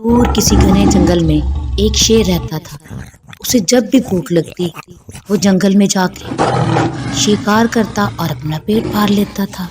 दूर किसी घने जंगल में एक शेर रहता था। उसे जब भी भूख लगती वो जंगल में जाके शिकार करता और अपना पेट भर लेता था।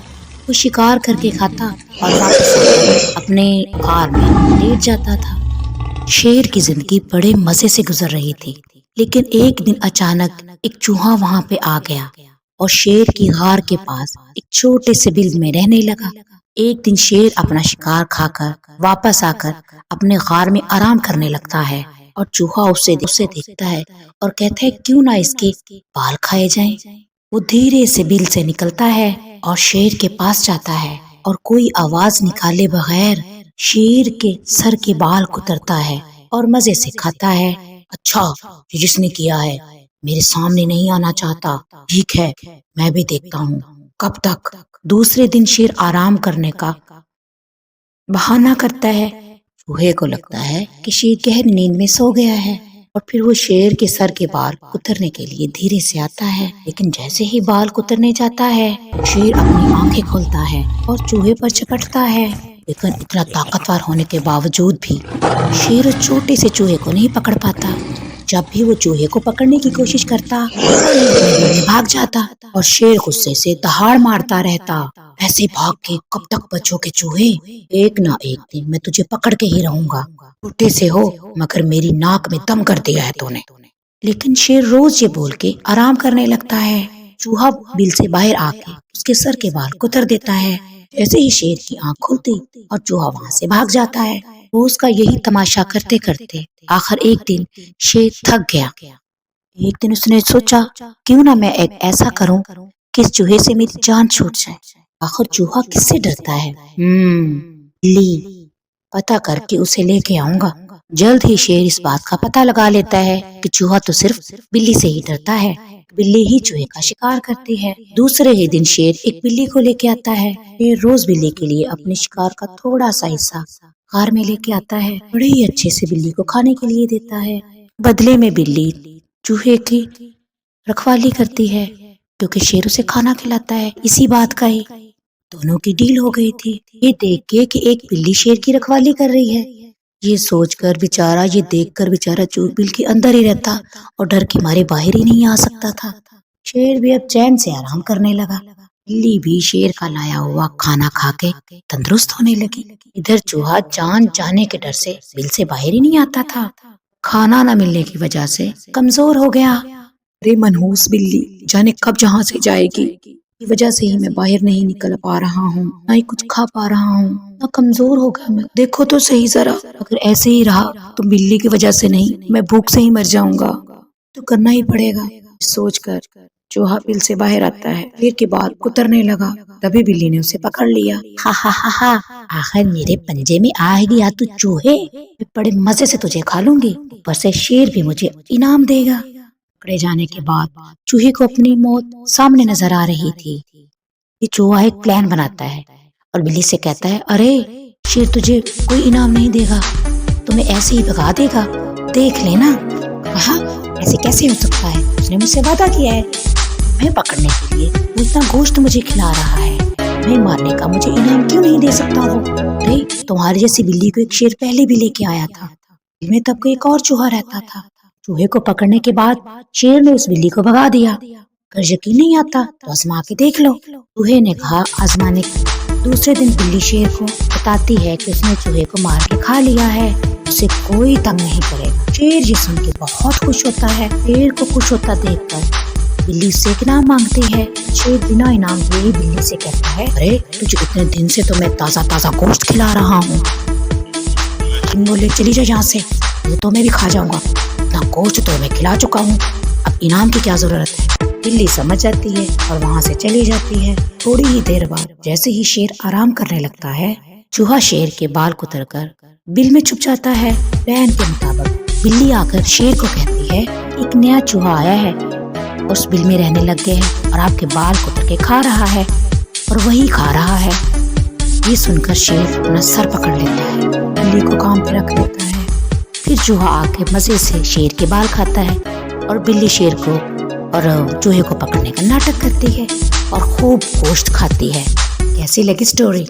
वो शिकार करके खाता और वापस आकर अपने कार में लेट जाता था। शेर की जिंदगी बड़े मजे से गुजर रही थी, लेकिन एक दिन अचानक एक चूहा वहां पे आ गया और शेर की गार के पास एक छोटे से बिल में रहने लगा। एक दिन शेर अपना शिकार खाकर वापस आकर अपने गार में आराम करने लगता है और चूहा उसे देखता है और कहता है क्यों ना इसके बाल खाए जाएं। वो धीरे से बिल से निकलता है और शेर के पास जाता है और कोई आवाज निकाले बगैर शेर के सर के बाल कुतरता है और मजे से खाता है। अच्छा, ये जिसने किया है मेरे सामने नहीं आना चाहता, ठीक है मैं भी देखता हूँ कब तक। दूसरे दिन शेर आराम करने का बहाना करता है। चूहे को लगता है कि शेर गहरी नींद में सो गया है और फिर वो शेर के सर के बाल कुतरने के लिए धीरे से आता है, लेकिन जैसे ही बाल कुतरने जाता है शेर अपनी आंखें खोलता है और चूहे पर झपटता है। लेकिन इतना ताकतवर होने के बावजूद भी शेर उस छोटे से चूहे को नहीं पकड़ पाता। जब भी वो चूहे को पकड़ने की कोशिश करता भाग जाता और शेर गुस्से से दहाड़ मारता रहता, ऐसे भाग के कब तक बचोगे चूहे, एक ना एक दिन मैं तुझे पकड़ के ही रहूंगा। छोटे से हो मगर मेरी नाक में दम कर दिया है तूने। लेकिन शेर रोज ये बोल के आराम करने लगता है। चूहा बिल से बाहर आके उसके सर के बाल कुतर देता है। जैसे ही शेर की आंख खुलती और चूहा वहां से भाग जाता है। रोज का यही तमाशा करते करते आखिर एक दिन शेर थक गया। एक दिन उसने सोचा क्यों ना मैं एक ऐसा करूं कि इस चूहे से मेरी जान छूट जाए। आखिर चूहा किससे डरता है? बिल्ली, पता करके उसे लेके आऊंगा। जल्द ही शेर इस बात का पता लगा लेता है कि चूहा तो सिर्फ बिल्ली से ही डरता है, बिल्ली ही चूहे का शिकार करती है। दूसरे ही दिन शेर एक बिल्ली को लेके आता है। शेर रोज बिल्ली के लिए अपने शिकार का थोड़ा सा हिस्सा कार में लेके आता है। बड़े ही अच्छे से बिल्ली को खाने के लिए देता है। बदले में बिल्ली चूहे की रखवाली करती है क्योंकि शेर उसे खाना खिलाता है। इसी बात का ही दोनों की डील हो गई थी। ये देख के कि एक बिल्ली शेर की रखवाली कर रही है, ये देखकर बेचारा चूहा बिल के अंदर ही रहता और डर के मारे बाहर ही नहीं आ सकता था। शेर भी अब चैन से आराम करने लगा। बिल्ली भी शेर का लाया हुआ खाना खा के तंदुरुस्त होने लगी। इधर चूहा जान जाने के डर से बिल से बाहर ही नहीं आता था। खाना न मिलने की वजह से कमजोर हो गया। अरे मनहूस बिल्ली, जाने कब जहाँ से जाएगी, की वजह से ही मैं बाहर नहीं निकल पा रहा हूँ, ना ही कुछ खा पा रहा हूँ, ना कमजोर हो गया मैं। देखो तो सही जरा, अगर ऐसे ही रहा तो बिल्ली की वजह से नहीं मैं भूख से ही मर जाऊंगा। तो करना ही पड़ेगा। सोचकर चूहा बिल से बाहर आता है। फिर के बाल कुतरने लगा। तभी बिल्ली ने उसे पकड़ लिया। हा हा हा हा, आखिर मेरे पंजे में आ गया तू चूहे, मैं बड़े मजे से तुझे खा लूंगी, ऊपर से शेर भी मुझे इनाम देगा। पकड़े जाने के बाद चूहे को अपनी मौत सामने नजर आ रही थी। ये चूहा एक प्लान बनाता है और बिल्ली से कहता है अरे शेर तुझे कोई इनाम नहीं देगा, तुम्हें ऐसे ही भगा देगा, देख लेना। कहा ऐसे कैसे हो सकता है, उसने मुझसे वादा किया है मैं पकड़ने के लिए, वो इतना गोश्त मुझे खिला रहा है, मैं मारने का मुझे इनाम क्यों नहीं दे सकता वो। अरे तुम्हारी जैसी बिल्ली को एक शेर पहले भी लेके आया था, में तब को एक और चूहा रहता था। चूहे को पकड़ने के बाद शेर ने उस बिल्ली को भगा दिया। अगर यकीन नहीं आता तो आजमा के देख लो। चूहे ने कहा आजमाने की। दूसरे दिन बिल्ली शेर को बताती है कि उसने चूहे को मार के खा लिया है, उसे कोई तंग नहीं करेगा। शेर ये सुन के बहुत खुश होता है। शेर को खुश होता देखकर बिल्ली से इनाम मांगती है। शेर बिना इनाम दिए बिल्ली से कहता है अरे तुझे इतने दिन से तो मैं ताजा ताजा गोश्त खिला रहा हूँ, तुम बोले चली जा यहाँ से, तो मैं भी खा जाऊंगा, इतना गोश्त तो मैं खिला चुका हूँ, अब इनाम की क्या जरूरत है। बिल्ली समझ जाती है और वहाँ से चली जाती है। थोड़ी ही देर बाद जैसे ही शेर आराम करने लगता है, चूहा शेर के बाल कुतरकर बिल में छुप जाता है। प्लान के मुताबिक बिल्ली आकर शेर को कहती है एक नया चूहा आया है, उस बिल में रहने लग गए हैं और आपके बाल कुतर के खा रहा है, और वही खा रहा है। ये सुनकर शेर अपना सर पकड़ लेता है, बिल्ली को काम पे रख देता है। फिर चूहा आके मजे से शेर के बाल खाता है और बिल्ली शेर को और चूहे को पकड़ने का नाटक करती है और खूब गोश्त खाती है। कैसी लगी स्टोरी?